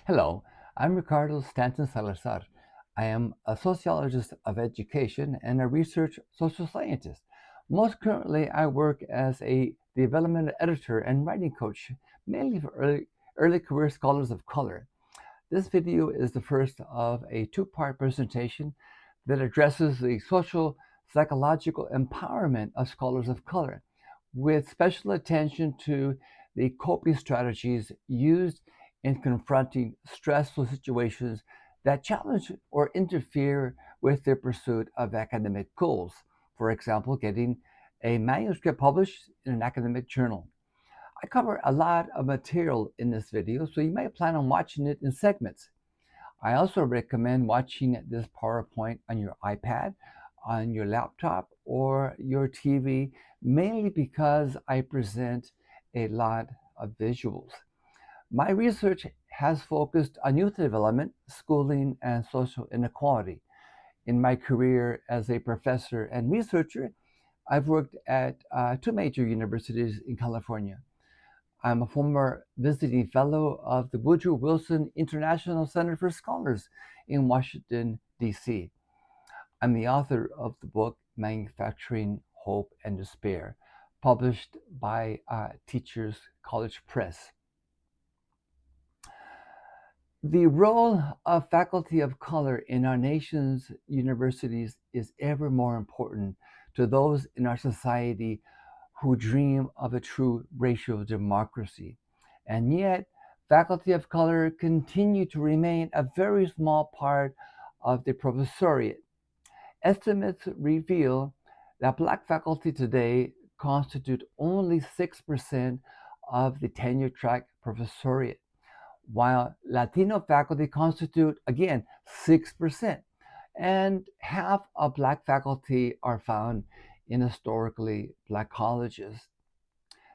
Hello, I'm Ricardo Stanton-Salazar. I am a sociologist of education and a research social scientist. Most currently, I work as a development editor and writing coach, mainly for early career scholars of color. This video is the first of a two-part presentation that addresses the social psychological empowerment of scholars of color, with special attention to the coping strategies used in confronting stressful situations that challenge or interfere with their pursuit of academic goals. For example, getting a manuscript published in an academic journal. I cover a lot of material in this video, so you may plan on watching it in segments. I also recommend watching this PowerPoint on your iPad, on your laptop, or your TV, mainly because I present a lot of visuals. My research has focused on youth development, schooling, and social inequality. In my career as a professor and researcher, I've worked at two major universities in California. I'm a former visiting fellow of the Woodrow Wilson International Center for Scholars in Washington, D.C. I'm the author of the book Manufacturing Hope and Despair, published by Teachers College Press. The role of faculty of color in our nation's universities is ever more important to those in our society who dream of a true racial democracy. And yet, faculty of color continue to remain a very small part of the professoriate. Estimates reveal that Black faculty today constitute only 6% of the tenure track professoriate, while Latino faculty constitute, again, 6%, and half of Black faculty are found in historically Black colleges.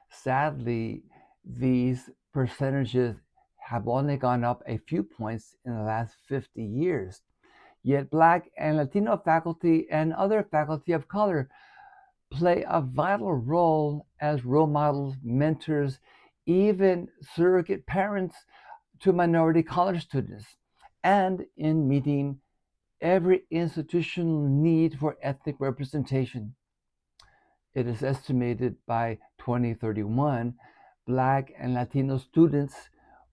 Sadly, these percentages have only gone up a few points in the last 50 years. Yet Black and Latino faculty and other faculty of color play a vital role as role models, mentors, even surrogate parents to minority college students, and in meeting every institutional need for ethnic representation. It is estimated by 2031, Black and Latino students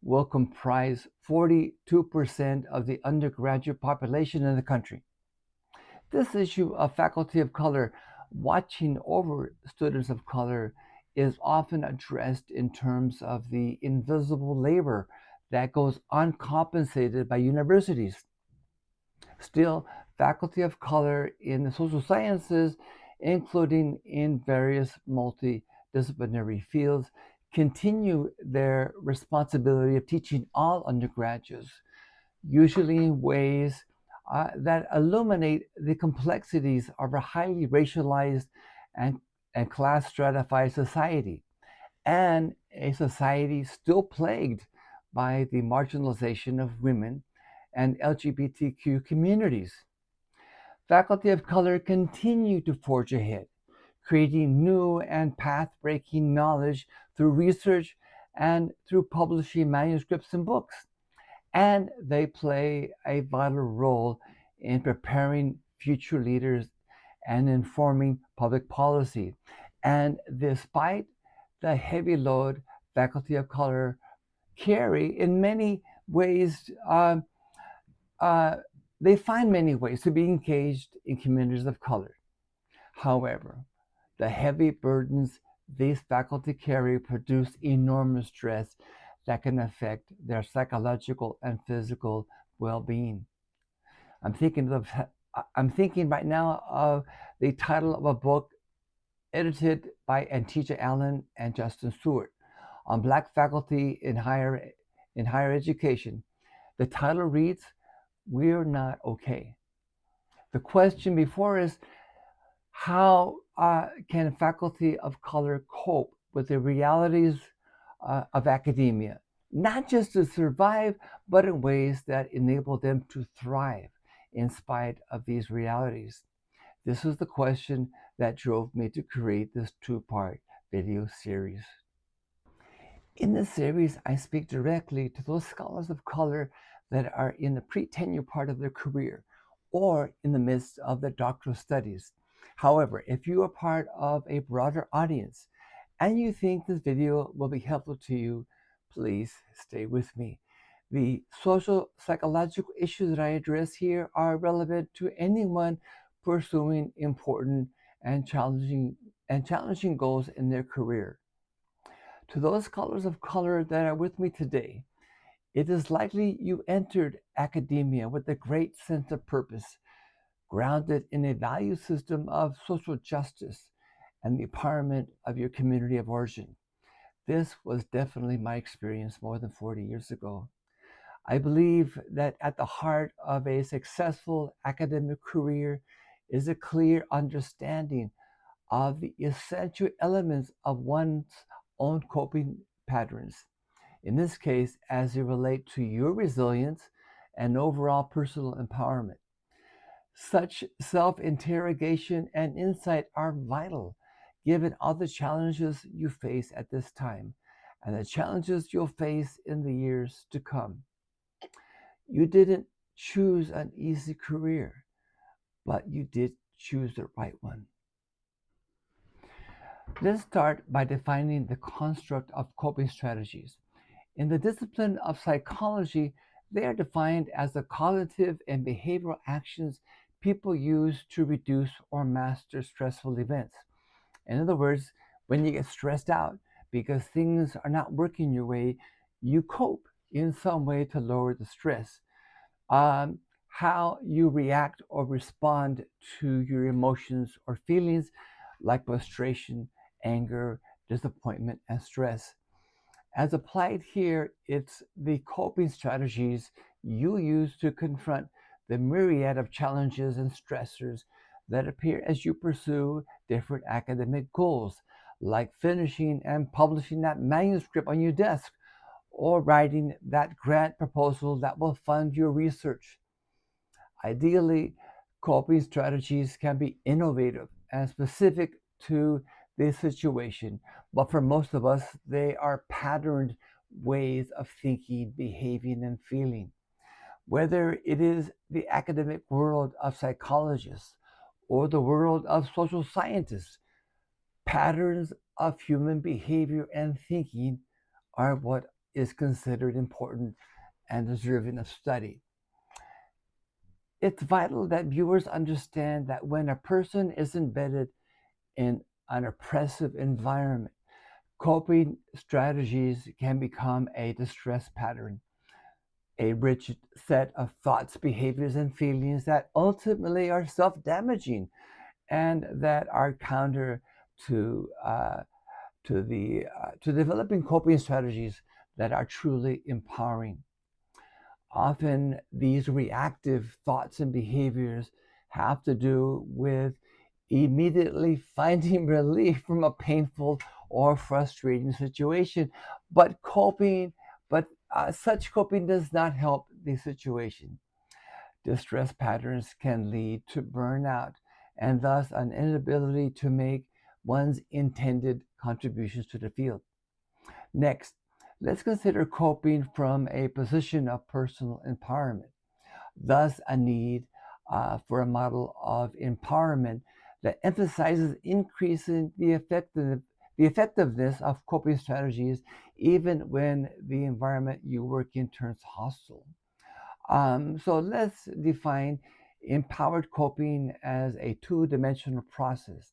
will comprise 42% of the undergraduate population in the country. This issue of faculty of color watching over students of color is often addressed in terms of the invisible labor that goes uncompensated by universities. Still, faculty of color in the social sciences, including in various multidisciplinary fields, continue their responsibility of teaching all undergraduates, usually in ways that illuminate the complexities of a highly racialized and class stratified society, and a society still plagued by the marginalization of women and LGBTQ communities. Faculty of color continue to forge ahead, creating new and path-breaking knowledge through research and through publishing manuscripts and books. And they play a vital role in preparing future leaders and informing public policy. And despite the heavy load faculty of color carry, in many ways, they find many ways to be engaged in communities of color. However, the heavy burdens these faculty carry produce enormous stress that can affect their psychological and physical well-being. I'm thinking right now of the title of a book edited by Antisha Allen and Justin Stewart on Black faculty in higher education. The title reads, "We're Not Okay." The question before us, how can faculty of color cope with the realities of academia, not just to survive, but in ways that enable them to thrive in spite of these realities? This is the question that drove me to create this two-part video series. In this series, I speak directly to those scholars of color that are in the pre-tenure part of their career or in the midst of their doctoral studies. However, if you are part of a broader audience and you think this video will be helpful to you, please stay with me. The social psychological issues that I address here are relevant to anyone pursuing important and challenging goals in their career. To those scholars of color that are with me today, it is likely you entered academia with a great sense of purpose, grounded in a value system of social justice and the empowerment of your community of origin. This was definitely my experience more than 40 years ago. I believe that at the heart of a successful academic career is a clear understanding of the essential elements of one's own coping patterns. In this case, as they relate to your resilience and overall personal empowerment. Such self-interrogation and insight are vital given all the challenges you face at this time and the challenges you'll face in the years to come. You didn't choose an easy career, but you did choose the right one. Let's start by defining the construct of coping strategies. In the discipline of psychology, they are defined as the cognitive and behavioral actions people use to reduce or master stressful events. In other words, when you get stressed out because things are not working your way, you cope in some way to lower the stress. How you react or respond to your emotions or feelings like frustration, anger, disappointment, and stress. As applied here, it's the coping strategies you use to confront the myriad of challenges and stressors that appear as you pursue different academic goals, like finishing and publishing that manuscript on your desk or writing that grant proposal that will fund your research. Ideally, coping strategies can be innovative and specific to this situation, but for most of us, they are patterned ways of thinking, behaving, and feeling. Whether it is the academic world of psychologists or the world of social scientists, patterns of human behavior and thinking are what is considered important and deserving of study. It's vital that viewers understand that when a person is embedded in an oppressive environment, coping strategies can become a distress pattern, a rich set of thoughts, behaviors, and feelings that ultimately are self-damaging and that are counter to to developing coping strategies that are truly empowering. Often these reactive thoughts and behaviors have to do with immediately finding relief from a painful or frustrating situation. But coping, but such coping does not help the situation. Distress patterns can lead to burnout and thus an inability to make one's intended contributions to the field. Next, let's consider coping from a position of personal empowerment, thus a need for a model of empowerment that emphasizes increasing the effectiveness of coping strategies even when the environment you work in turns hostile. So let's define empowered coping as a two-dimensional process.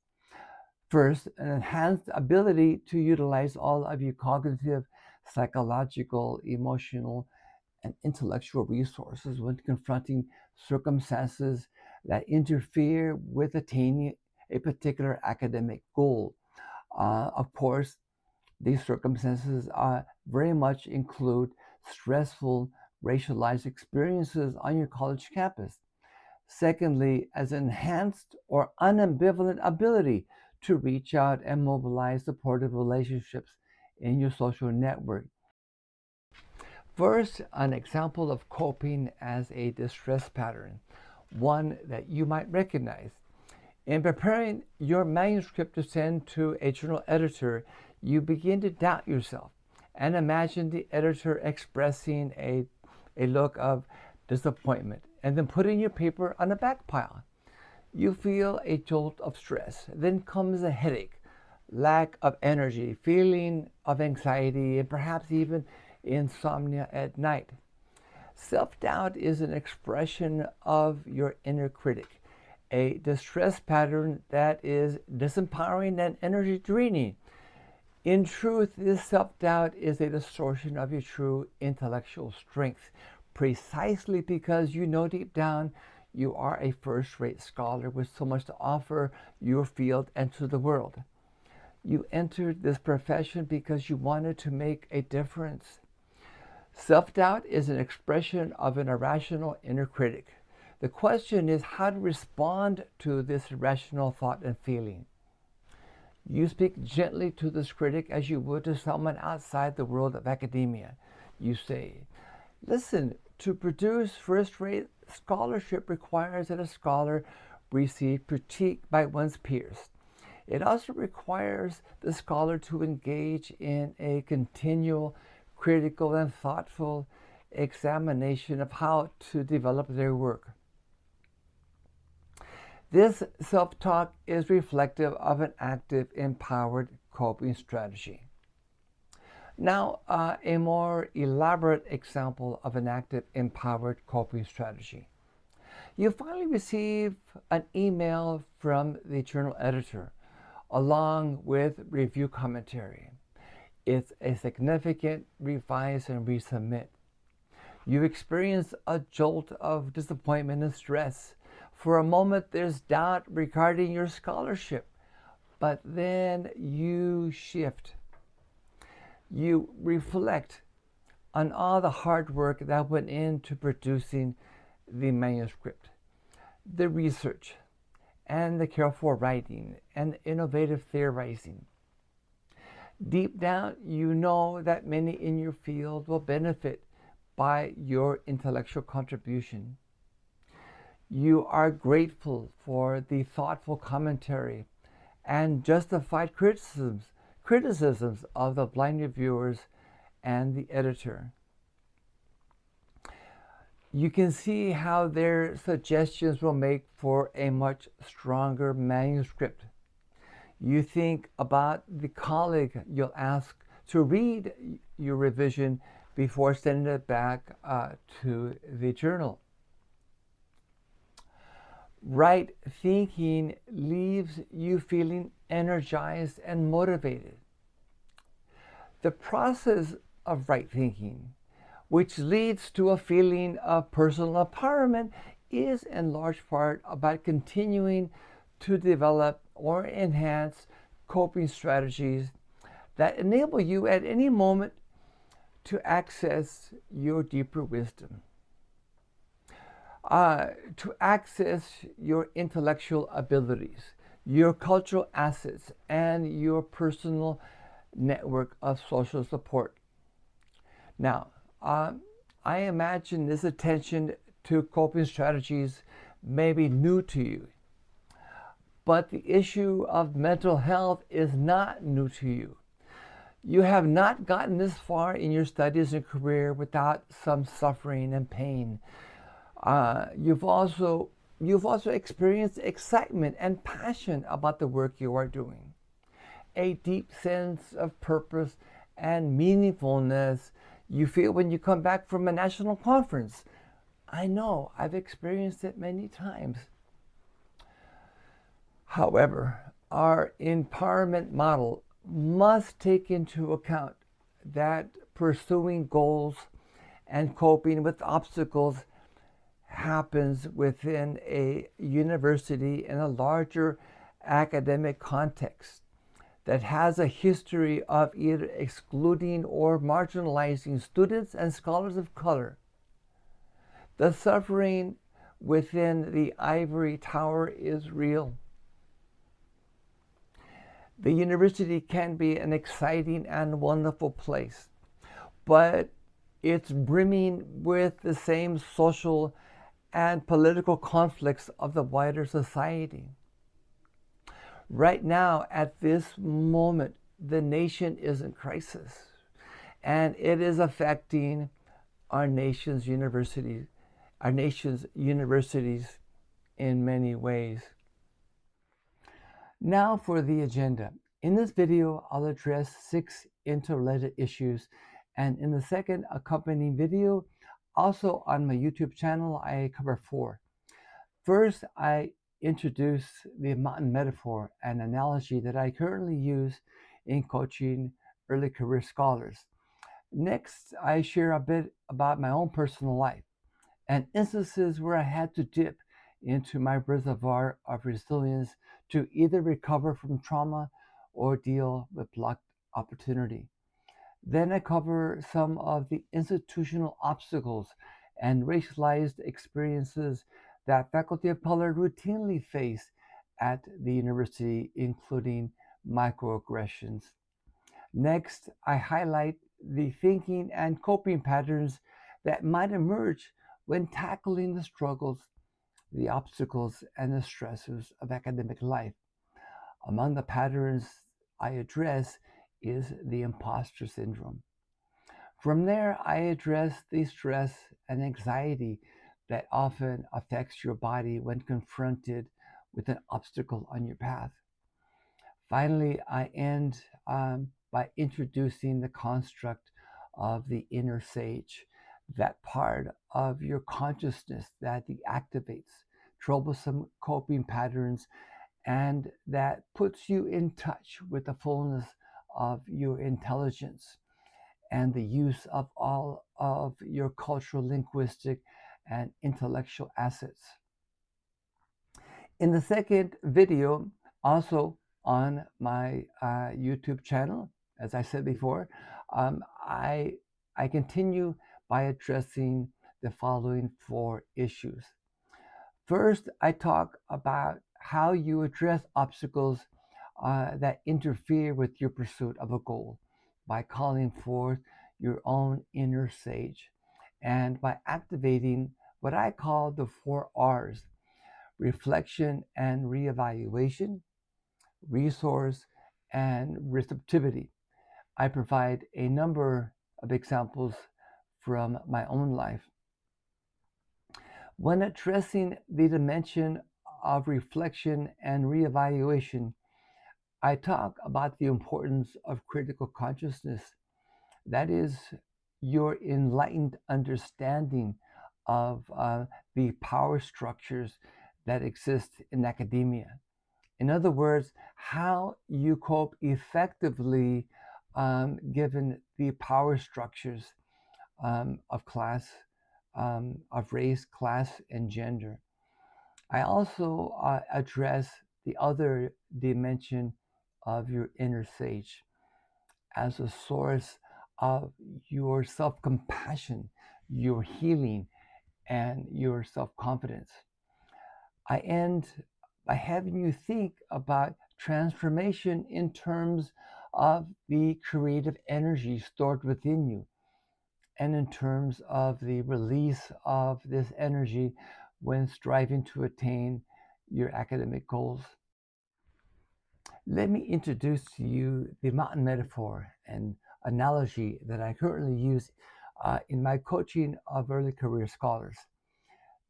First, an enhanced ability to utilize all of your cognitive, psychological, emotional, and intellectual resources when confronting circumstances that interfere with attaining a particular academic goal. Of course, these circumstances very much include stressful, racialized experiences on your college campus. Secondly, as enhanced or unambivalent ability to reach out and mobilize supportive relationships in your social network. First, an example of coping as a distress pattern, one that you might recognize. In preparing your manuscript to send to a journal editor, you begin to doubt yourself and imagine the editor expressing a look of disappointment and then putting your paper on a back pile. You feel a jolt of stress. Then comes a headache, lack of energy, feeling of anxiety, and perhaps even insomnia at night. Self-doubt is an expression of your inner critic, a distress pattern that is disempowering and energy draining. In truth, this self-doubt is a distortion of your true intellectual strength, precisely because you know deep down you are a first-rate scholar with so much to offer your field and to the world. You entered this profession because you wanted to make a difference. Self-doubt is an expression of an irrational inner critic. The question is how to respond to this irrational thought and feeling. You speak gently to this critic as you would to someone outside the world of academia. You say, listen, to produce first-rate scholarship requires that a scholar receive critique by one's peers. It also requires the scholar to engage in a continual, critical, and thoughtful examination of how to develop their work. This self-talk is reflective of an active, empowered coping strategy. Now, a more elaborate example of an active, empowered coping strategy. You finally receive an email from the journal editor along with review commentary. It's a significant revise and resubmit. You experience a jolt of disappointment and stress. For a moment, there's doubt regarding your scholarship, but then you shift. You reflect on all the hard work that went into producing the manuscript, the research, and the careful writing and innovative theorizing. Deep down, you know that many in your field will benefit by your intellectual contribution. You are grateful for the thoughtful commentary and justified criticisms of the blind reviewers and the editor. You can see how their suggestions will make for a much stronger manuscript. You think about the colleague you'll ask to read your revision before sending it back to the journal. Right thinking leaves you feeling energized and motivated. The process of right thinking, which leads to a feeling of personal empowerment, is in large part about continuing to develop or enhance coping strategies that enable you at any moment to access your deeper wisdom, to access your intellectual abilities, your cultural assets, and your personal network of social support. Now, I imagine this attention to coping strategies may be new to you, but the issue of mental health is not new to you. You have not gotten this far in your studies and career without some suffering and pain. You've also experienced excitement and passion about the work you are doing. A deep sense of purpose and meaningfulness you feel when you come back from a national conference. I know, I've experienced it many times. However, our empowerment model must take into account that pursuing goals and coping with obstacles happens within a university in a larger academic context that has a history of either excluding or marginalizing students and scholars of color. The suffering within the ivory tower is real. The university can be an exciting and wonderful place, but it's brimming with the same social and political conflicts of the wider society. Right now, at this moment, the nation is in crisis, and it is affecting our nation's universities, in many ways. Now for the agenda. In this video, I'll address 6 interrelated issues, and in the second accompanying video, also on my YouTube channel, I cover 4. First, I introduce the mountain metaphor, an analogy that I currently use in coaching early career scholars. Next, I share a bit about my own personal life and instances where I had to dip into my reservoir of resilience to either recover from trauma or deal with blocked opportunity. Then I cover some of the institutional obstacles and racialized experiences that faculty of color routinely face at the university, including microaggressions. Next, I highlight the thinking and coping patterns that might emerge when tackling the struggles, the obstacles, and the stresses of academic life. Among the patterns I address is the imposture syndrome. From there, I address the stress and anxiety that often affects your body when confronted with an obstacle on your path. Finally, I end by introducing the construct of the inner sage, that part of your consciousness that deactivates troublesome coping patterns and that puts you in touch with the fullness of your intelligence and the use of all of your cultural, linguistic, and intellectual assets. In the second video, also on my YouTube channel, as I said before, I continue by addressing the following 4 issues. First, I talk about how you address obstacles that interfere with your pursuit of a goal by calling forth your own inner sage and by activating what I call the 4 R's: reflection and reevaluation, resource, and receptivity. I provide a number of examples from my own life. When addressing the dimension of reflection and reevaluation, I talk about the importance of critical consciousness. That is, your enlightened understanding of the power structures that exist in academia. In other words, how you cope effectively given the power structures of class, of race, class, and gender. I also address the other dimension of your inner sage as a source of your self-compassion, your healing, and your self-confidence. I end by having you think about transformation in terms of the creative energy stored within you and in terms of the release of this energy when striving to attain your academic goals. Let me introduce to you the mountain metaphor and analogy that I currently use in my coaching of early career scholars.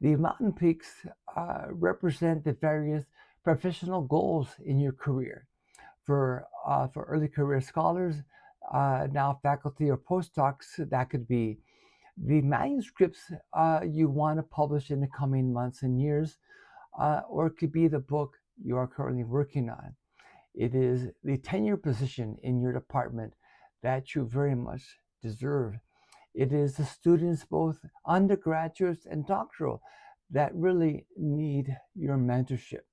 The mountain peaks represent the various professional goals in your career. For early career scholars, now faculty or postdocs, that could be the manuscripts you want to publish in the coming months and years, or it could be the book you are currently working on. It is the tenure position in your department that you very much deserve. It is the students, both undergraduates and doctoral, that really need your mentorship.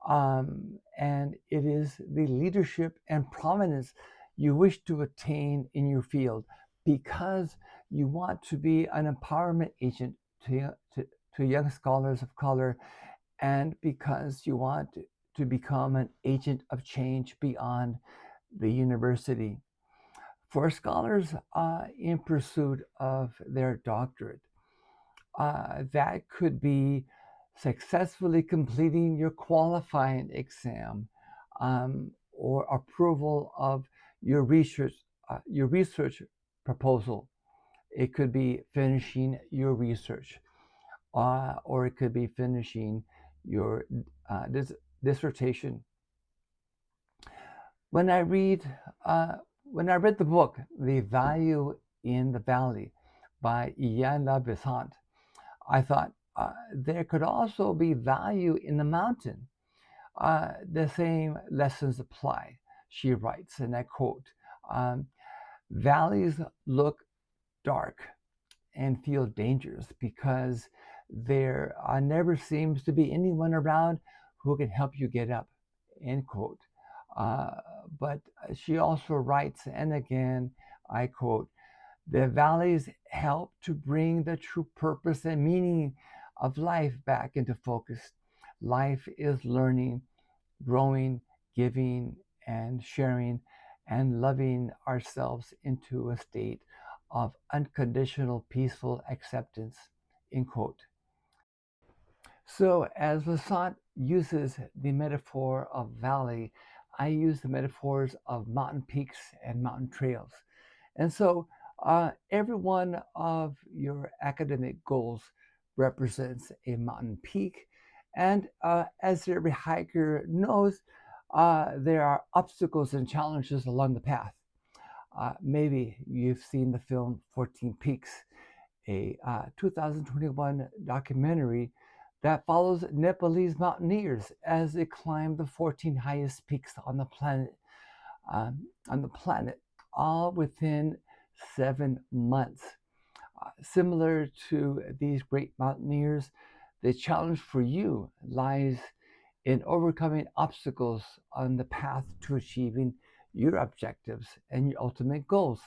And it is the leadership and prominence you wish to attain in your field because you want to be an empowerment agent to young scholars of color, and because you want to become an agent of change beyond the university. For scholars in pursuit of their doctorate, that could be successfully completing your qualifying exam or approval of your research proposal. It could be finishing your research, or it could be finishing your dissertation. When I read the book The Value in the Valley by Ian Besant, I thought there could also be value in the mountain. The same lessons apply, she writes, and I quote, valleys look dark and feel dangerous because there never seems to be anyone around who can help you get up, end quote. But she also writes, and again, I quote, the valleys help to bring the true purpose and meaning of life back into focus. Life is learning, growing, giving, and sharing, and loving ourselves into a state of unconditional, peaceful acceptance, end quote. So, as Vasant uses the metaphor of valley, I use the metaphors of mountain peaks and mountain trails. And so, every one of your academic goals represents a mountain peak. And as every hiker knows, there are obstacles and challenges along the path. Maybe you've seen the film 14 Peaks, a 2021 documentary that follows Nepalese mountaineers as they climb the 14 highest peaks on the planet, all within 7 months. Similar to these great mountaineers, the challenge for you lies in overcoming obstacles on the path to achieving your objectives and your ultimate goals.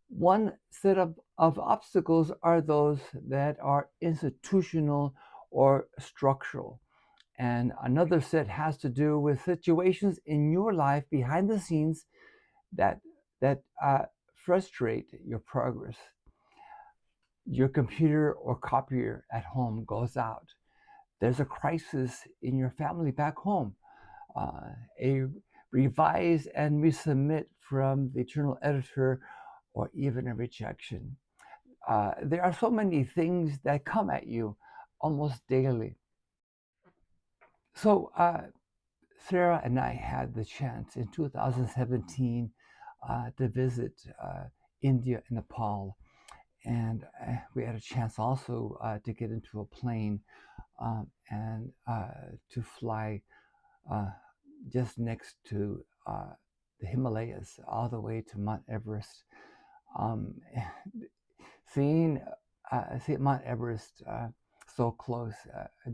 One set of obstacles are those that are institutional or structural. And another set has to do with situations in your life behind the scenes that frustrate your progress. Your computer or copier at home goes out. There's a crisis in your family back home. A revise and resubmit from the journal editor, or even a rejection. There are so many things that come at you almost daily. So Sarah and I had the chance in 2017 to visit India and Nepal, and we had a chance also to get into a plane and to fly just next to the Himalayas, all the way to Mount Everest. Seeing Mount Everest so close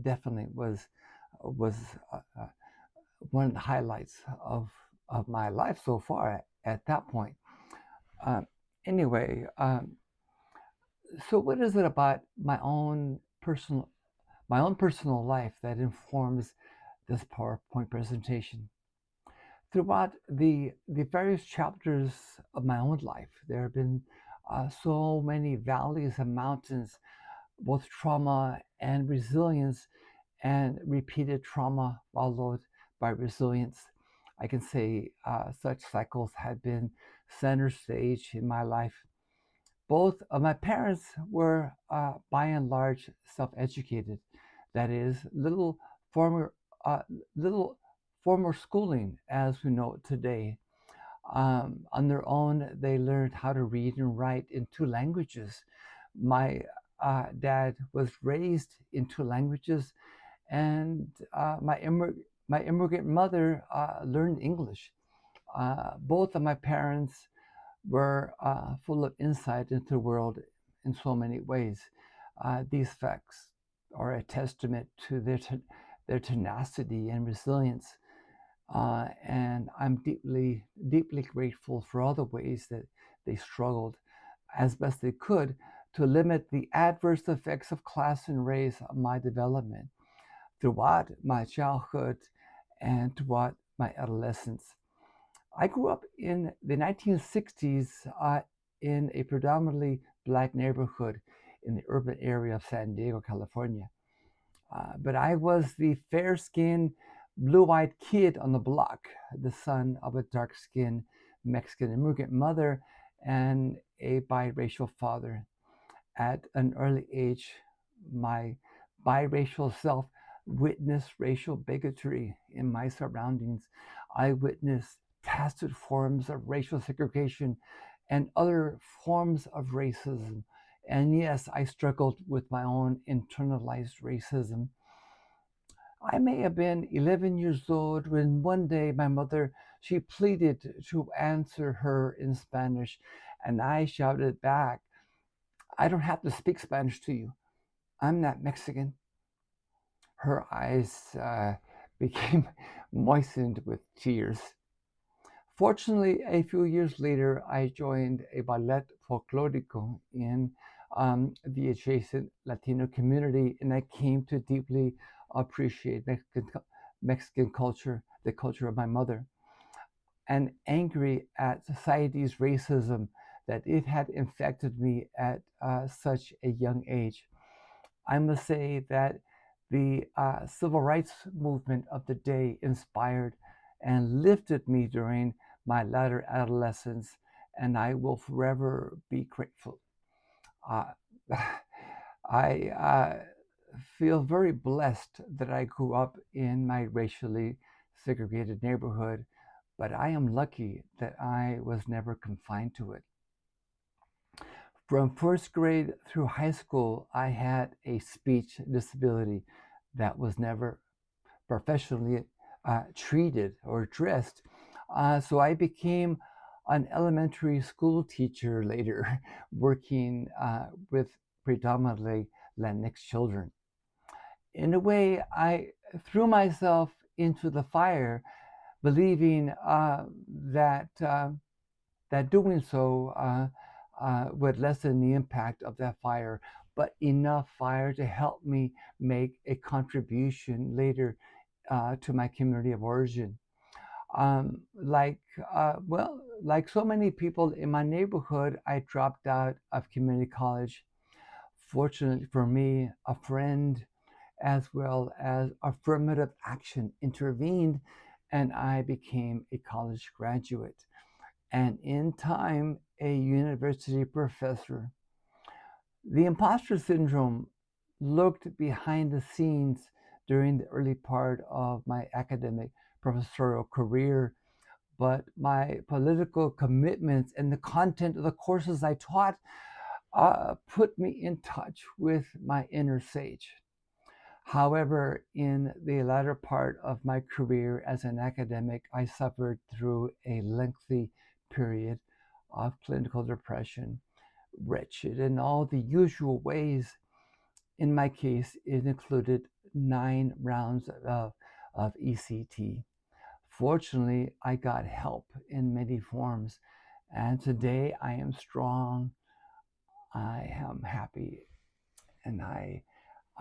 definitely was one of the highlights of my life so far at that point. Anyway, so what is it about my own personal life that informs this PowerPoint presentation? Throughout the various chapters of my own life, there have been so many valleys and mountains, both trauma and resilience, and repeated trauma followed by resilience. I can say such cycles had been center stage in my life. Both of my parents were, by and large, self-educated. That is, little formal schooling as we know it today. On their own, they learned how to read and write in 2 languages. My dad was raised in 2 languages, and my immigrant mother learned English. Both of my parents were full of insight into the world in so many ways. These facts are a testament to their tenacity and resilience. And I'm deeply, deeply grateful for all the ways that they struggled as best they could to limit the adverse effects of class and race on my development throughout my childhood and throughout my adolescence. I grew up in the 1960s in a predominantly Black neighborhood in the urban area of San Diego, California. But I was the fair-skinned, blue-eyed kid on the block, the son of a dark-skinned Mexican immigrant mother and a biracial father. At an early age, my biracial self witnessed racial bigotry in my surroundings. I witnessed tacit forms of racial segregation and other forms of racism. And yes, I struggled with my own internalized racism. I may have been 11 years old when one day my mother, she pleaded to answer her in Spanish, and I shouted back, "I don't have to speak Spanish to you. I'm not Mexican." Her eyes became moistened with tears. Fortunately, a few years later, I joined a ballet folklorico in the adjacent Latino community, and I came to deeply appreciate Mexican culture, the culture of my mother, and angry at society's racism that it had infected me at such a young age. I must say that the civil rights movement of the day inspired and lifted me during my latter adolescence, and I will forever be grateful. Uh, I feel very blessed that I grew up in my racially segregated neighborhood, but I am lucky that I was never confined to it. From first grade through high school, I had a speech disability that was never professionally treated or addressed. So I became an elementary school teacher later, working with predominantly Latinx children. In a way, I threw myself into the fire, believing that doing so would lessen the impact of that fire, but enough fire to help me make a contribution later to my community of origin. Like so many people in my neighborhood, I dropped out of community college. Fortunately for me, a friend as well as affirmative action intervened, and I became a college graduate, and in time, a university professor. The imposture syndrome lurked behind the scenes during the early part of my academic professorial career, but my political commitments and the content of the courses I taught put me in touch with my inner sage. However, in the latter part of my career as an academic, I suffered through a lengthy period of clinical depression, wretched in all the usual ways. In my case, it included 9 rounds of ECT. Fortunately, I got help in many forms, and today I am strong, I am happy, and I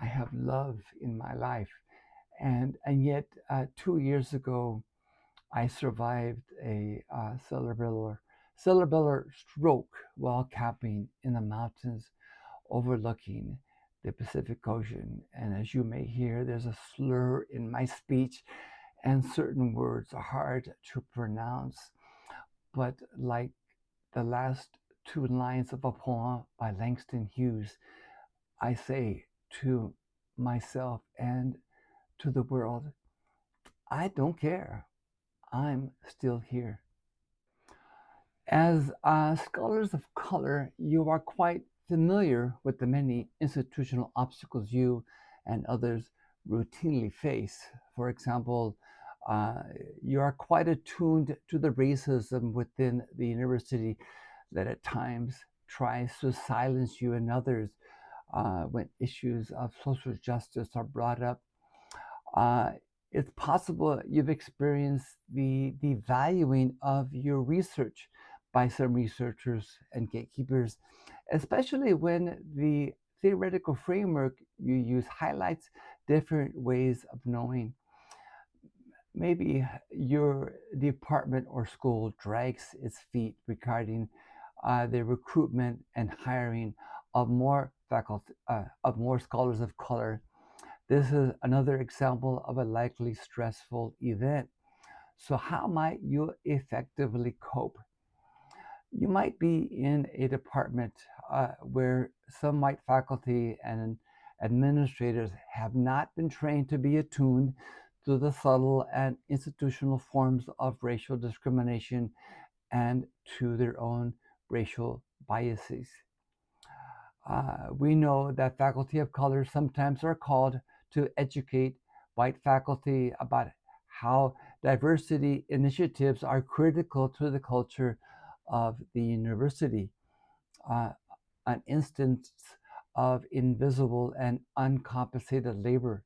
have love in my life. And yet, 2 years ago, I survived a cerebellar stroke while camping in the mountains overlooking the Pacific Ocean. And as you may hear, there's a slur in my speech, and certain words are hard to pronounce. But like the last 2 lines of a poem by Langston Hughes, I say to myself and to the world, I don't care. I'm still here. As scholars of color, you are quite familiar with the many institutional obstacles you and others routinely face. For example, you are quite attuned to the racism within the university that at times tries to silence you and others when issues of social justice are brought up. Uh, it's possible you've experienced the devaluing of your research by some researchers and gatekeepers, especially when the theoretical framework you use highlights different ways of knowing. Maybe your department or school drags its feet regarding the recruitment and hiring of more faculty, of more scholars of color. This is another example of a likely stressful event. So, how might you effectively cope? You might be in a department where some white faculty and administrators have not been trained to be attuned to the subtle and institutional forms of racial discrimination and to their own racial biases. We know that faculty of color sometimes are called to educate white faculty about how diversity initiatives are critical to the culture of the university. Uh, an instance of invisible and uncompensated labor.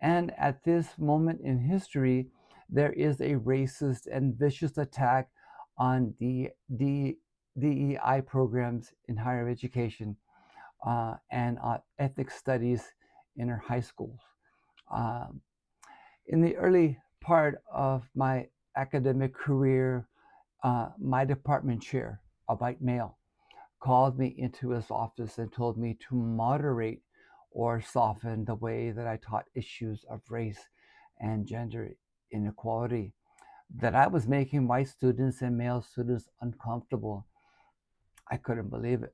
And at this moment in history, there is a racist and vicious attack on DEI programs in higher education and ethnic studies in our high schools. Um, in the early part of my academic career, my department chair, a white male, called me into his office and told me to moderate or soften the way that I taught issues of race and gender inequality, that I was making white students and male students uncomfortable. I couldn't believe it.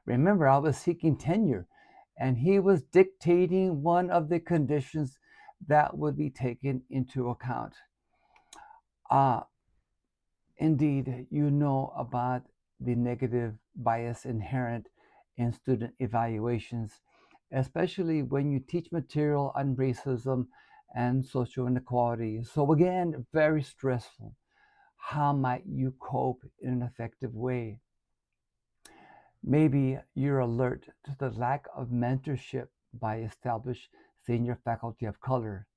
Remember, I was seeking tenure, and he was dictating one of the conditions that would be taken into account. Uh, Indeed, you know about the negative bias inherent in student evaluations, especially when you teach material on racism and social inequality. So, again, very stressful. How might you cope in an effective way? Maybe you're alert to the lack of mentorship by established senior faculty of color.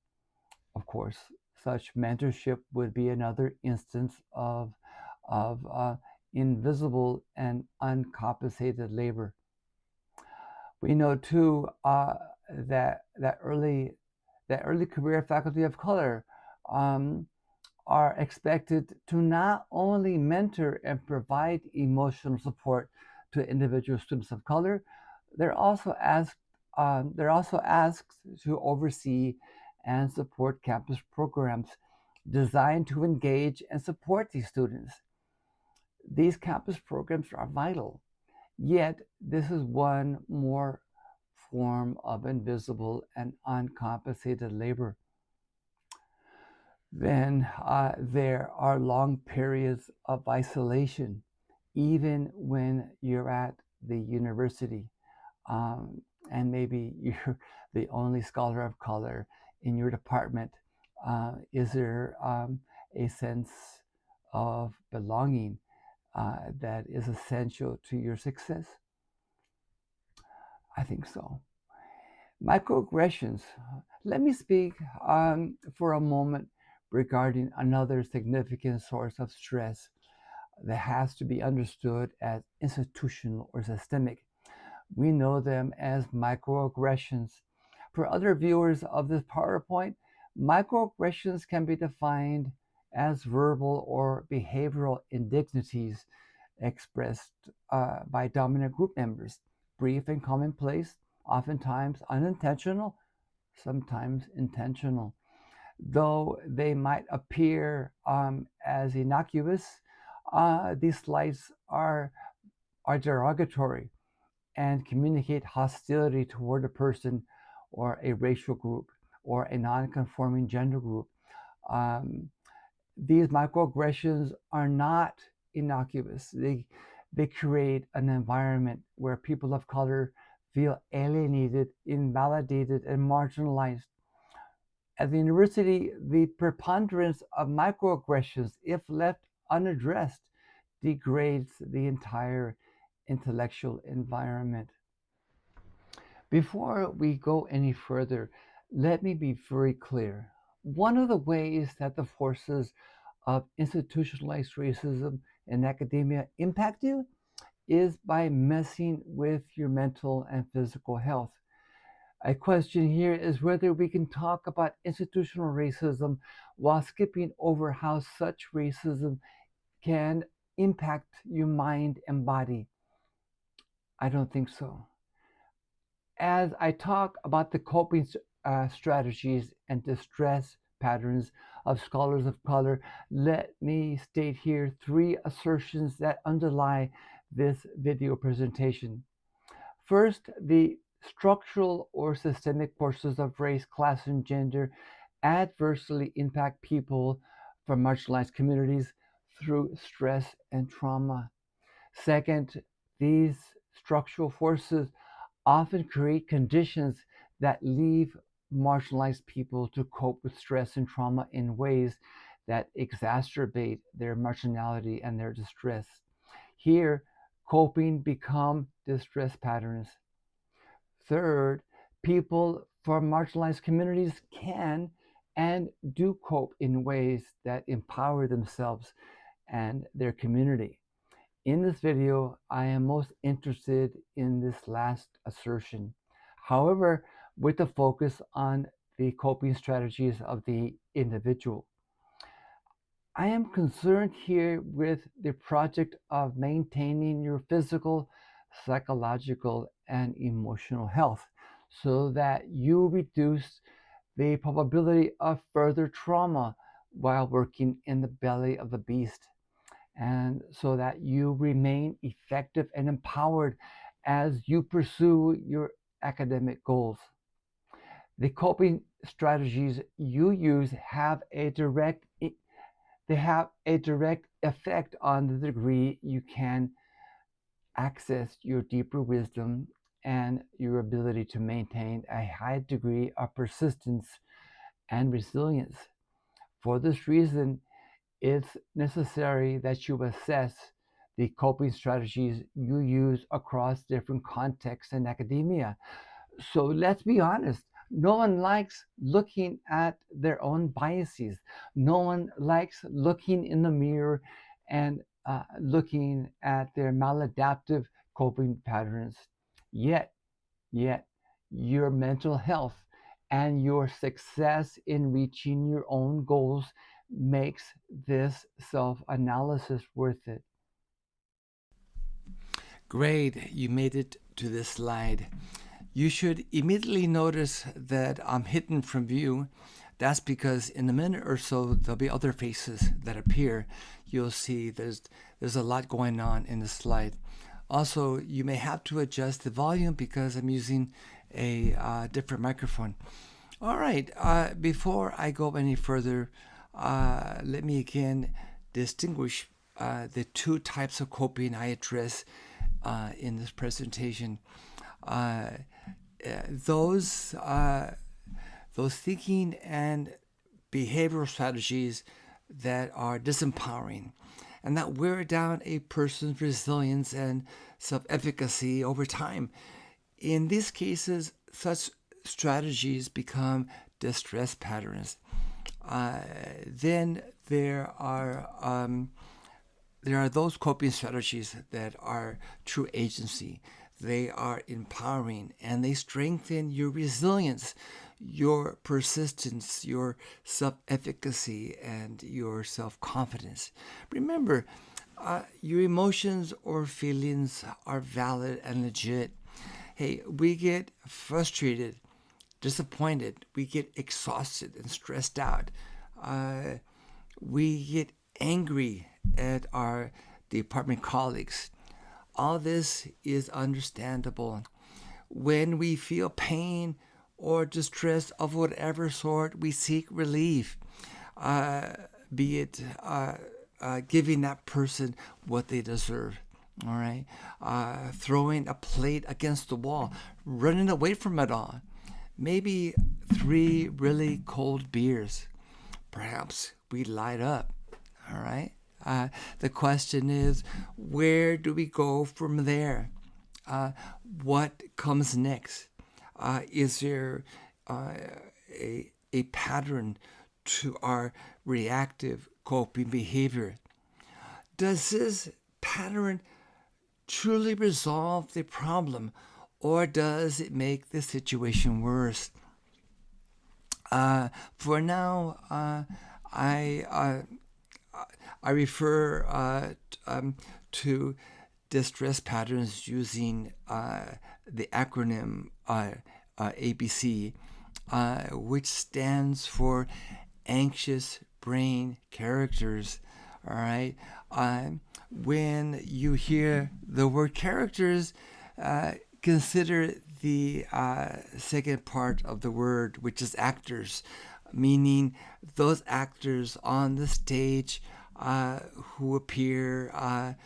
Of course, such mentorship would be another instance of invisible and uncompensated labor. We know too that early career faculty of color um, are expected to not only mentor and provide emotional support to individual students of color, they're also asked to oversee and support campus programs designed to engage and support these students. These campus programs are vital, yet this is one more form of invisible and uncompensated labor. Then there are long periods of isolation, even when you're at the university. And maybe you're the only scholar of color in your department. Is there a sense of belonging that is essential to your success? I think so. Microaggressions. Let me speak for a moment regarding another significant source of stress that has to be understood as institutional or systemic. We know them as microaggressions. For other viewers of this PowerPoint, microaggressions can be defined as verbal or behavioral indignities expressed by dominant group members, brief and commonplace, oftentimes unintentional, sometimes intentional. Though they might appear as innocuous, these slights are derogatory and communicate hostility toward a person or a racial group or a non-conforming gender group. Um, these microaggressions are not innocuous. They create an environment where people of color feel alienated, invalidated, and marginalized. At the university, the preponderance of microaggressions, if left unaddressed, degrades the entire intellectual environment. Before we go any further, let me be very clear. One of the ways that the forces of institutionalized racism in academia impact you is by messing with your mental and physical health. A question here is whether we can talk about institutional racism while skipping over how such racism can impact your mind and body. I don't think so. As I talk about the coping strategies and distress patterns of scholars of color, let me state here 3 assertions that underlie this video presentation. First, the structural or systemic forces of race, class, and gender adversely impact people from marginalized communities through stress and trauma. Second, these structural forces often create conditions that leave marginalized people to cope with stress and trauma in ways that exacerbate their marginality and their distress. Here, coping become distress patterns. Third, people from marginalized communities can and do cope in ways that empower themselves and their community. In this video, I am most interested in this last assertion. However, with the focus on the coping strategies of the individual. I am concerned here with the project of maintaining your physical, psychological, and emotional health so that you reduce the probability of further trauma while working in the belly of the beast, and so that you remain effective and empowered as you pursue your academic goals. The coping strategies you use have a direct effect on the degree you can access your deeper wisdom and your ability to maintain a high degree of persistence and resilience. For this reason, it's necessary that you assess the coping strategies you use across different contexts in academia. So let's be honest. No one likes looking at their own biases. No one likes looking in the mirror and looking at their maladaptive coping patterns. Yet, your mental health and your success in reaching your own goals makes this self-analysis worth it. Great, you made it to this slide. You should immediately notice that I'm hidden from view. That's because in a minute or so, there'll be other faces that appear. You'll see there's a lot going on in the slide. Also, you may have to adjust the volume because I'm using a different microphone. All right, before I go any further, let me again distinguish the 2 types of coping I address in this presentation. Those thinking and behavioral strategies that are disempowering and that wear down a person's resilience and self-efficacy over time. In these cases, such strategies become distress patterns. Then there are those coping strategies that are true agency. They are empowering and they strengthen your resilience, your persistence, your self-efficacy, and your self-confidence. Remember, your emotions or feelings are valid and legit. Hey, we get frustrated, disappointed, we get exhausted and stressed out. We get angry at our department colleagues. All this is understandable. When we feel pain or distress of whatever sort, we seek relief, be it giving that person what they deserve. All right, throwing a plate against the wall, running away from it all. Maybe 3 really cold beers. Perhaps we light up. All right. The question is, where do we go from there? What comes next? Is there a pattern to our reactive coping behavior? Does this pattern truly resolve the problem, or does it make the situation worse? For now, I refer to distress patterns using the acronym ABC, which stands for anxious brain characters. All right. When you hear the word characters, consider the second part of the word, which is actors, meaning those actors on the stage who appear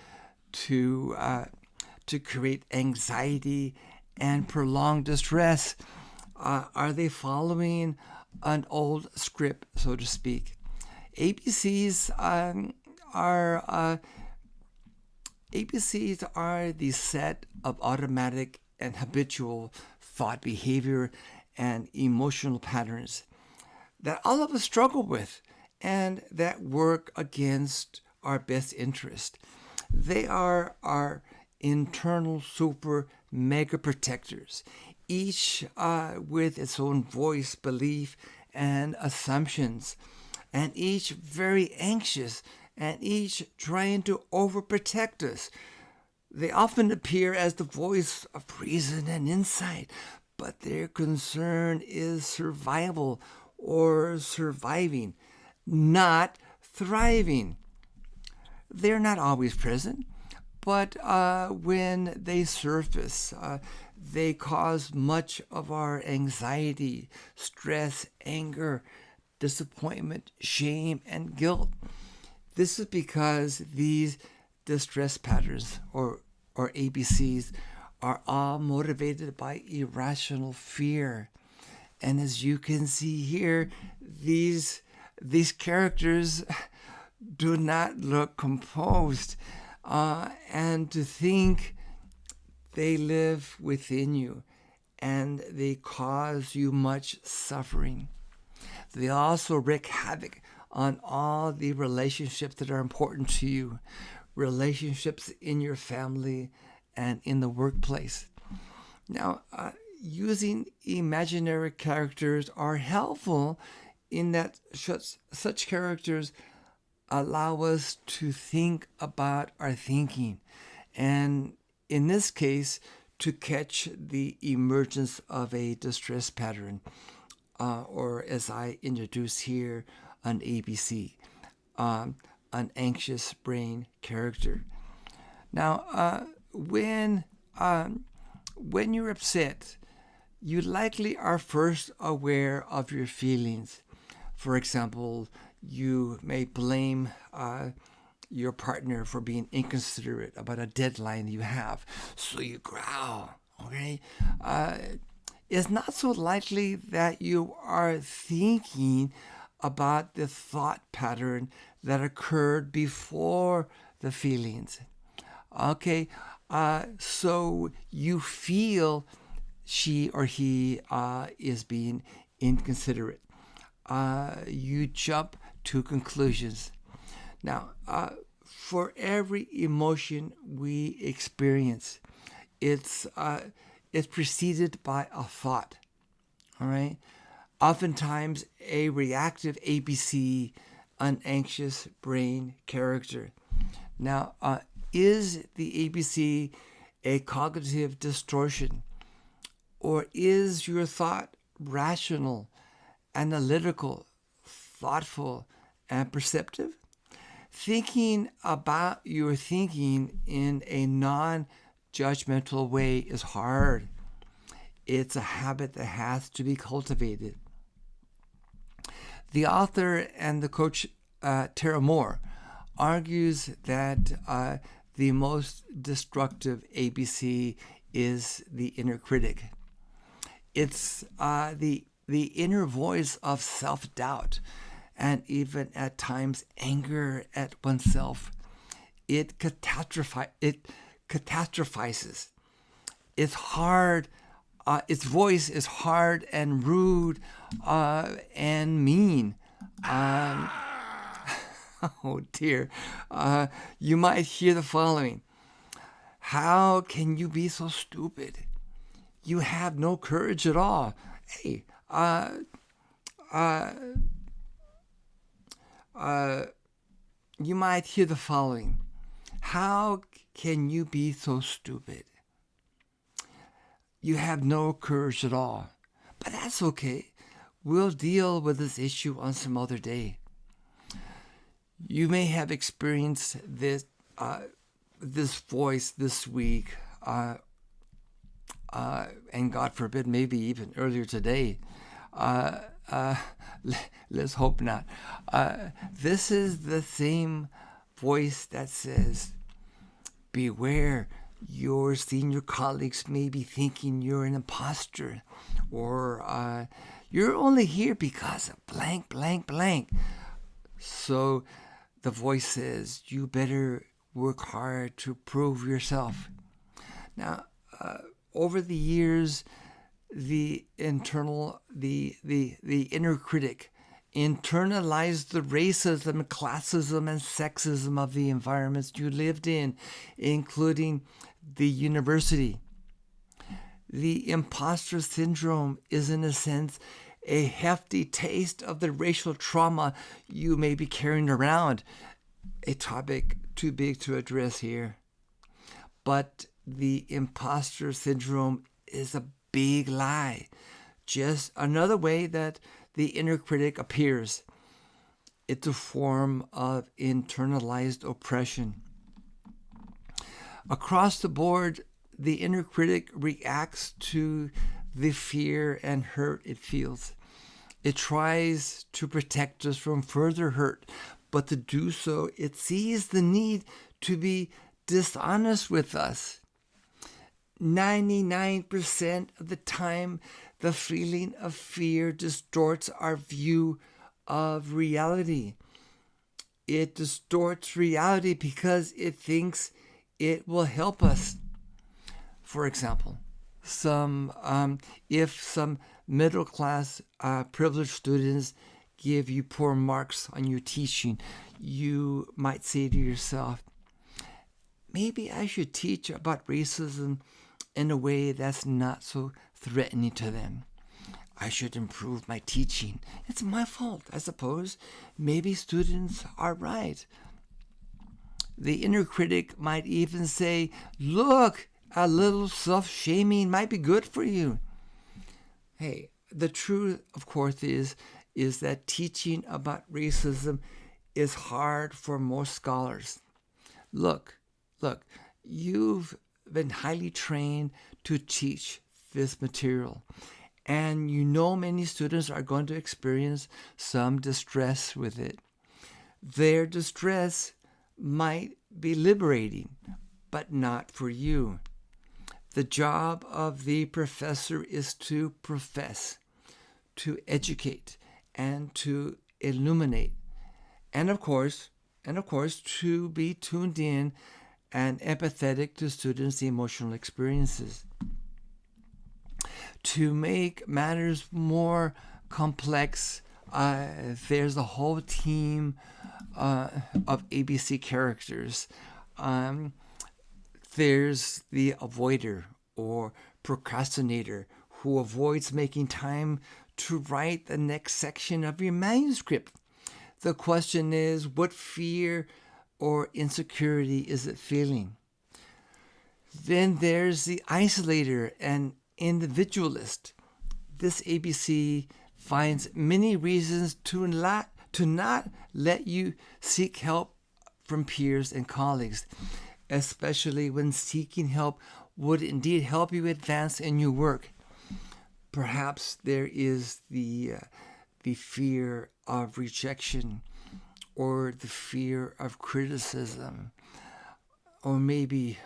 to create anxiety and prolonged distress. Are they following an old script, so to speak? ABCs are the set of automatic and habitual thought behavior and emotional patterns that all of us struggle with and that work against our best interest. They are our internal super mega protectors, each with its own voice, belief, and assumptions, and each very anxious, and each trying to overprotect us. They often appear as the voice of reason and insight, but their concern is survival or surviving, not thriving. They're not always present, but when they surface, they cause much of our anxiety, stress, anger, disappointment, shame, and guilt. This is because these distress patterns, or ABCs, are all motivated by irrational fear. And as you can see here, these characters do not look composed, and to think they live within you and they cause you much suffering. They also wreak havoc on all the relationships that are important to you, relationships in your family and in the workplace. Now, using imaginary characters are helpful in that such characters allow us to think about our thinking, and in this case, to catch the emergence of a distress pattern, or as I introduce here, an ABC, an anxious brain character. Now, when you're upset, you likely are first aware of your feelings. For example, you may blame your partner for being inconsiderate about a deadline you have, so you growl. Okay, it's not so likely that you are thinking about the thought pattern that occurred before the feelings. Okay, so you feel she or he is being inconsiderate. You jump to conclusions. Now, for every emotion we experience, it's preceded by a thought. All right. Oftentimes, a reactive ABC, an anxious brain character. Now, is the ABC a cognitive distortion, or is your thought rational, analytical, thoughtful, and perceptive? Thinking about your thinking in a non-judgmental way is hard. It's a habit that has to be cultivated. The author and the coach, Tara Moore, argues that the most destructive ABC is the inner critic. It's the inner voice of self-doubt and even at times anger at oneself. It catastrophizes. It's hard. Its voice is hard and rude and mean. Oh dear. You might hear the following. How can you be so stupid? You have no courage at all. Hey, you might hear the following. How can you be so stupid? You have no courage at all. But that's okay. We'll deal with this issue on some other day. You may have experienced this voice this week, and God forbid, maybe even earlier today. Let's hope not. This is the same voice that says, beware, your senior colleagues may be thinking you're an impostor, or you're only here because of blank, blank, blank. So the voice says, you better work hard to prove yourself. Now, over the years, the inner critic internalized the racism, classism, and sexism of the environments you lived in, including the university. The imposter syndrome is, in a sense, a hefty taste of the racial trauma you may be carrying around, a topic too big to address here. But the imposter syndrome is a big lie. Just another way that the inner critic appears. It's a form of internalized oppression. Across the board, the inner critic reacts to the fear and hurt it feels. It tries to protect us from further hurt, but to do so, it sees the need to be dishonest with us. 99% of the time, the feeling of fear distorts our view of reality. It distorts reality because it thinks it will help us. For example, if some middle-class privileged students give you poor marks on your teaching, you might say to yourself, maybe I should teach about racism in a way that's not so threatening to them. I should improve my teaching. It's my fault, I suppose. Maybe students are right. The inner critic might even say, look, a little self-shaming might be good for you. Hey, the truth, of course, is that teaching about racism is hard for most scholars. Look, you've been highly trained to teach this material, and you know many students are going to experience some distress with it. Their distress might be liberating, but not for you. The job of the professor is to profess, to educate, and to illuminate, and of course, to be tuned in and empathetic to students' emotional experiences. To make matters more complex, there's a whole team of ABC characters. There's the avoider or procrastinator who avoids making time to write the next section of your manuscript. The question is, what fear or insecurity is it feeling? Then there's the isolator and individualist. This ABC finds many reasons to not let you seek help from peers and colleagues, especially when seeking help would indeed help you advance in your work. Perhaps there is the fear of rejection, or the fear of criticism, or maybe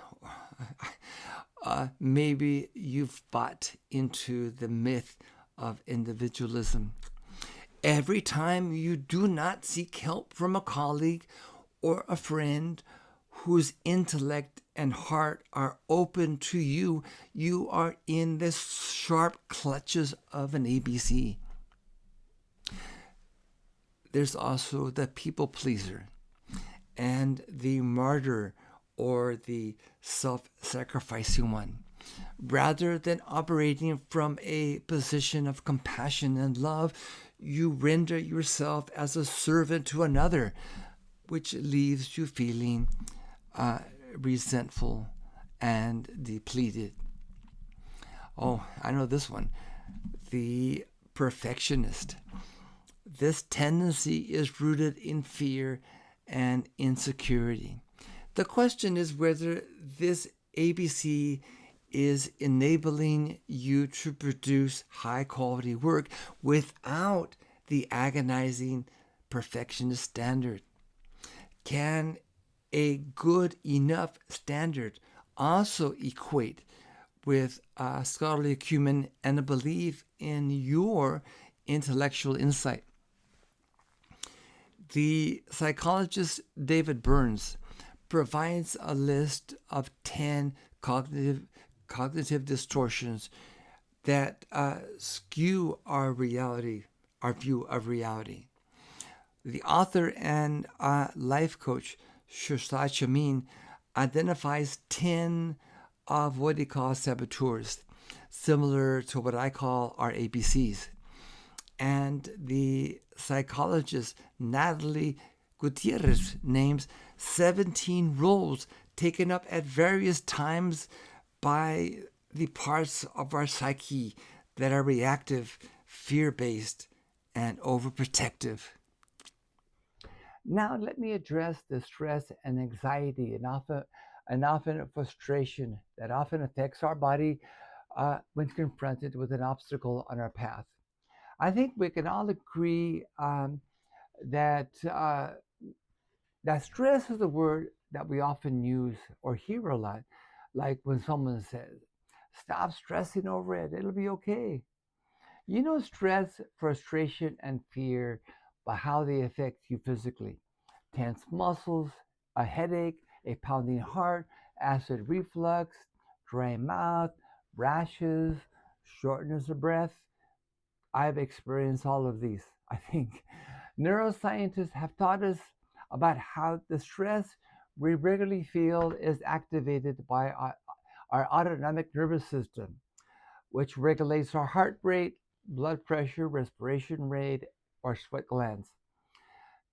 you've bought into the myth of individualism. Every time you do not seek help from a colleague or a friend whose intellect and heart are open to you, you are in the sharp clutches of an ABC. There's also the people pleaser and the martyr, or the self-sacrificing one. Rather than operating from a position of compassion and love, you render yourself as a servant to another, which leaves you feeling resentful and depleted. Oh, I know this one. The perfectionist. This tendency is rooted in fear and insecurity. The question is whether this ABC is enabling you to produce high quality work without the agonizing perfectionist standard. Can a good enough standard also equate with a scholarly acumen and a belief in your intellectual insight? The psychologist David Burns provides a list of 10 cognitive distortions that skew our reality, our view of reality. The author and life coach Shusha Chamin identifies 10 of what he calls saboteurs, similar to what I call our ABCs. And the psychologist Natalie Gutierrez names 17 roles taken up at various times by the parts of our psyche that are reactive, fear-based, and overprotective. Now, let me address the stress and anxiety and often frustration that often affects our body when confronted with an obstacle on our path. I think we can all agree that that stress is a word that we often use or hear a lot, like when someone says, "Stop stressing over it; it'll be okay." You know, stress, frustration, and fear by how they affect you physically. Tense muscles, a headache, a pounding heart, acid reflux, dry mouth, rashes, shortness of breath. I've experienced all of these. I think neuroscientists have taught us about how the stress we regularly feel is activated by our autonomic nervous system, which regulates our heart rate, blood pressure, respiration rate, or sweat glands.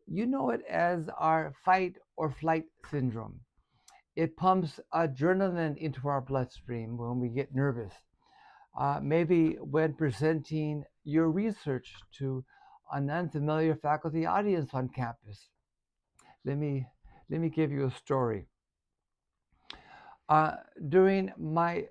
You know it as our fight or flight syndrome. It pumps adrenaline into our bloodstream when we get nervous. Maybe when presenting your research to an unfamiliar faculty audience on campus. Let me let me give you a story. Uh, During my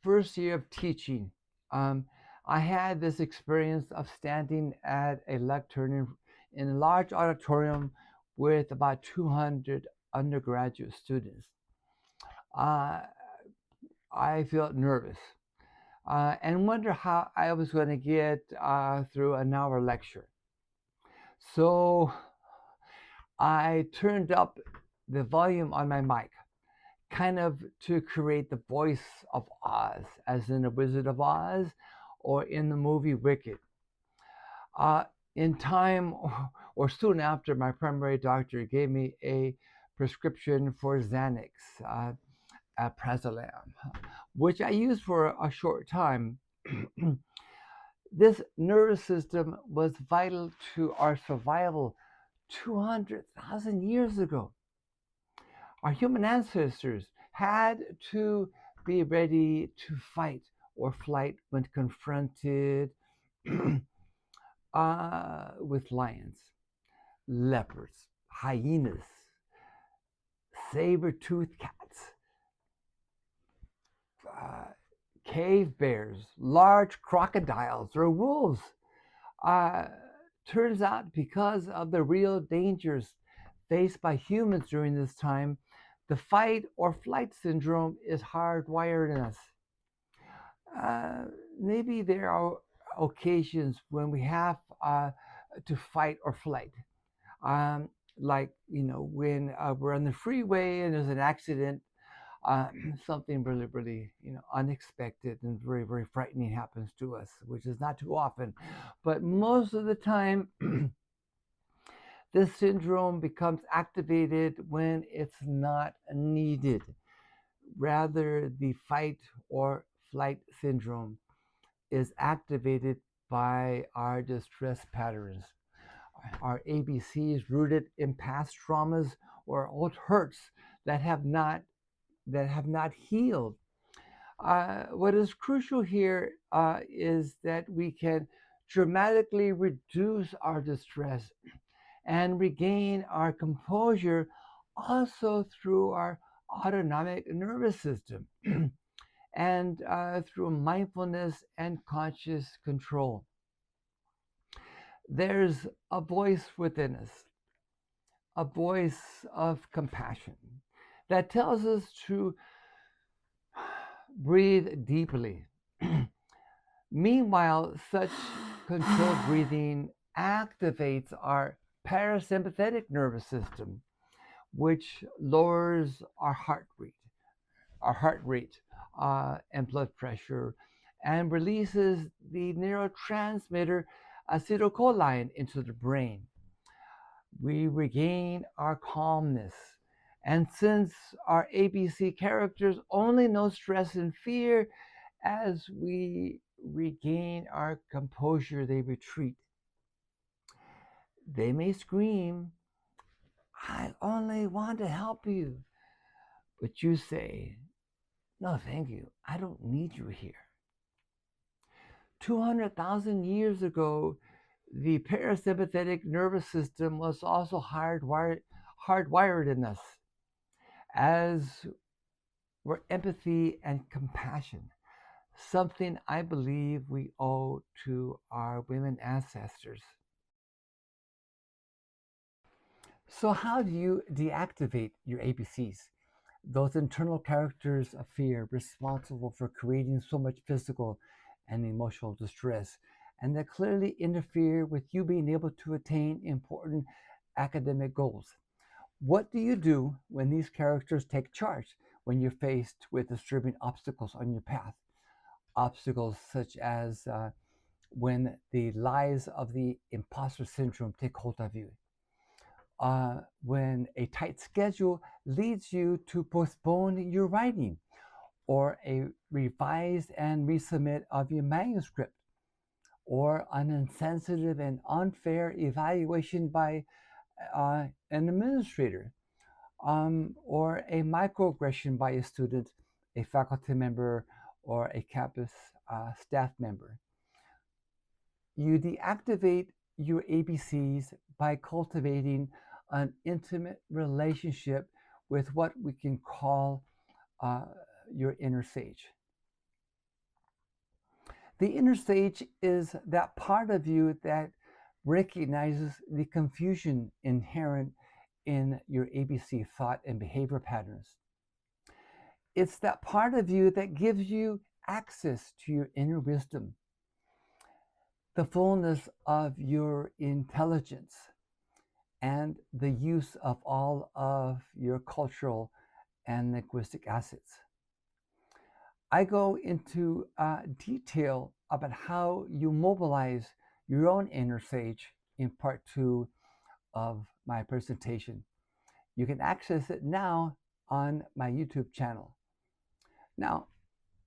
first year of teaching, um, I had this experience of standing at a lectern in a large auditorium with about 200 undergraduate students. Uh, I felt nervous and wonder how I was going to get through an hour lecture. So I turned up the volume on my mic, kind of to create the voice of Oz, as in The Wizard of Oz or in the movie Wicked. Uh, in time or soon after, my primary doctor gave me a prescription for Xanax, Prazolam, which I used for a short time. This nervous system was vital to our survival 200,000 years ago. Our human ancestors had to be ready to fight or flight when confronted with lions, leopards, hyenas, saber-toothed cats, uh, cave bears, large crocodiles, or wolves. Uh, Turns out because of the real dangers faced by humans during this time, the fight or flight syndrome is hardwired in us. Uh, Maybe there are occasions when we have to fight or flight. Um, like, when we're on the freeway and there's an accident, uh, something really, really, unexpected and very, very frightening happens to us, which is not too often. But most of the time, this syndrome becomes activated when it's not needed. Rather, the fight or flight syndrome is activated by our distress patterns, our ABCs rooted in past traumas or old hurts that have not healed. What is crucial here is that we can dramatically reduce our distress and regain our composure also through our autonomic nervous system and through mindfulness and conscious control. There's a voice within us, a voice of compassion that tells us to breathe deeply. Meanwhile, such controlled breathing activates our parasympathetic nervous system, which lowers our heart rate and blood pressure, and releases the neurotransmitter acetylcholine into the brain. We regain our calmness. And since our ABC characters only know stress and fear, as we regain our composure, they retreat. They may scream, "I only want to help you." But you say, "No, thank you. I don't need you here." 200,000 years ago, the parasympathetic nervous system was also hardwired in us, as were empathy and compassion, something I believe we owe to our women ancestors. So, how do you deactivate your ABCs? Those internal characters of fear responsible for creating so much physical and emotional distress, and that clearly interfere with you being able to attain important academic goals. What do you do when these characters take charge, when you're faced with disturbing obstacles on your path? Obstacles such as when the lies of the imposter syndrome take hold of you, when a tight schedule leads you to postpone your writing, or a revise and resubmit of your manuscript, or an insensitive and unfair evaluation by an administrator, or a microaggression by a student, a faculty member, or a campus staff member. You deactivate your ABCs by cultivating an intimate relationship with what we can call uh, your inner sage. The inner sage is that part of you that recognizes the confusion inherent in your ABC thought and behavior patterns. It's that part of you that gives you access to your inner wisdom, the fullness of your intelligence, and the use of all of your cultural and linguistic assets. I go into detail about how you mobilize your own inner sage in part two of my presentation. You can access it now on my YouTube channel. Now,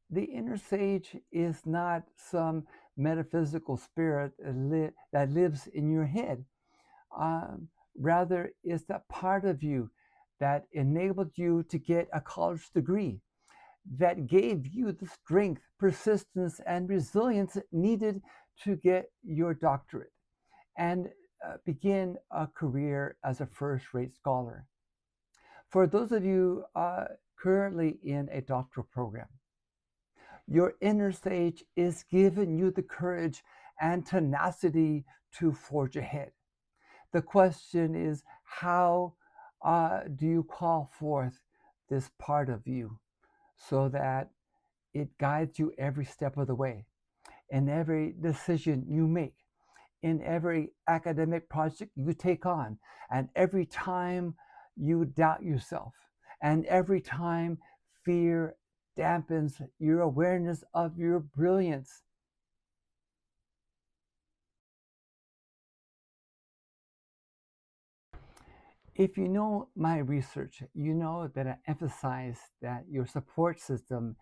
the inner sage is not some metaphysical spirit that lives in your head. Rather, it's that part of you that enabled you to get a college degree, that gave you the strength, persistence, and resilience needed to get your doctorate and begin a career as a first-rate scholar. For those of you currently in a doctoral program, your inner sage is giving you the courage and tenacity to forge ahead. The question is, how do you call forth this part of you so that it guides you every step of the way, in every decision you make, in every academic project you take on, and every time you doubt yourself, and every time fear dampens your awareness of your brilliance? If you know my research, you know that I emphasize that your support system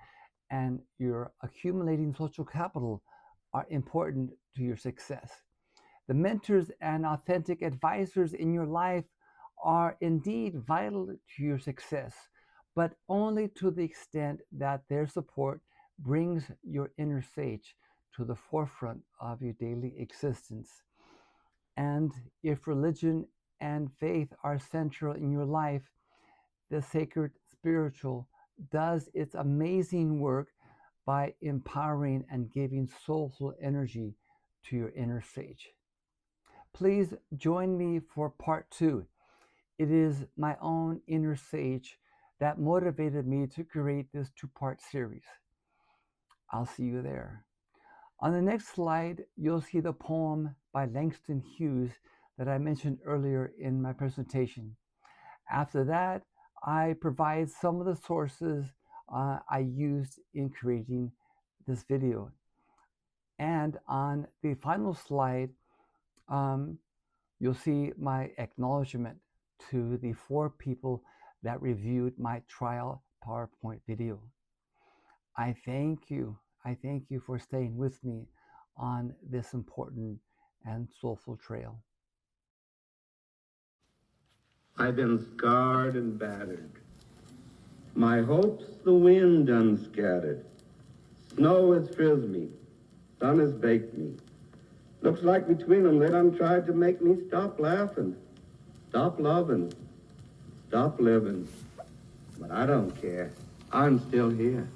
and your accumulating social capital are important to your success. The mentors and authentic advisors in your life are indeed vital to your success, but only to the extent that their support brings your inner sage to the forefront of your daily existence. And if religion and faith are central in your life, the sacred spiritual does its amazing work by empowering and giving soulful energy to your inner sage. Please join me for part 2. It is my own inner sage that motivated me to create this 2-part series. I'll see you there. On the next slide, you'll see the poem by Langston Hughes that I mentioned earlier in my presentation. After that, I provide some of the sources I used in creating this video. And on the final slide, you'll see my acknowledgement to the 4 people that reviewed my trial PowerPoint video. I thank you. I thank you for staying with me on this important and soulful trail. I've been scarred and battered. My hopes the wind unscattered. Snow has frizzed me. Sun has baked me. Looks like between them they done tried to make me stop laughing, stop loving, stop living. But I don't care. I'm still here.